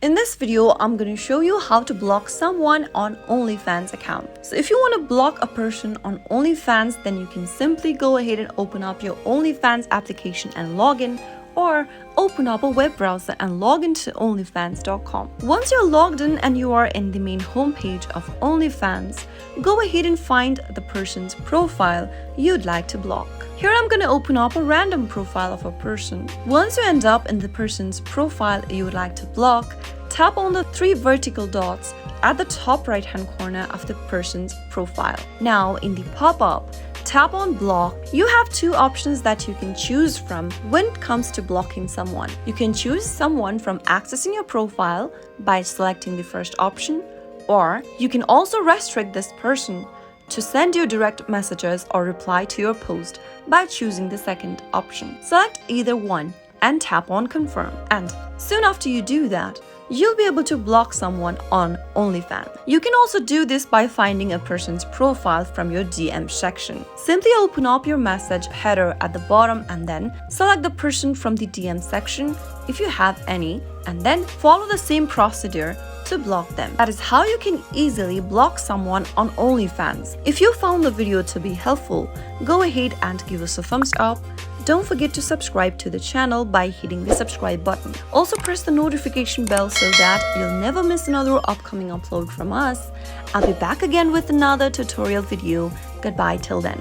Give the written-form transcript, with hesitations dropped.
In this video, I'm going to show you how to block someone on OnlyFans account. So if you want to block a person on OnlyFans, then you can simply go ahead and open up your OnlyFans application and log in, or open up a web browser and log into onlyfans.com. Once you're logged in and you are in the main homepage of OnlyFans, go ahead and find the person's profile you'd like to block. Here I'm going to open up a random profile of a person. Once you end up in the person's profile you would like to block, tap on the 3 vertical dots at the top right hand corner of the person's profile. Now in the pop-up, tap on block. You have 2 options that you can choose from when it comes to blocking someone. You can choose someone from accessing your profile by selecting the first option, or you can also restrict this person to send you direct messages or reply to your post by choosing the second option. Select either one and tap on confirm. And soon after you do that, you'll be able to block someone on OnlyFans. You can also do this by finding a person's profile from your DM section. Simply open up your message header at the bottom and then select the person from the DM section if you have any, and then follow the same procedure to block them. That is how you can easily block someone on OnlyFans. If you found the video to be helpful, go ahead and give us a thumbs up. Don't forget to subscribe to the channel by hitting the subscribe button. Also press the notification bell so that you'll never miss another upcoming upload from us. I'll be back again with another tutorial video. Goodbye till then.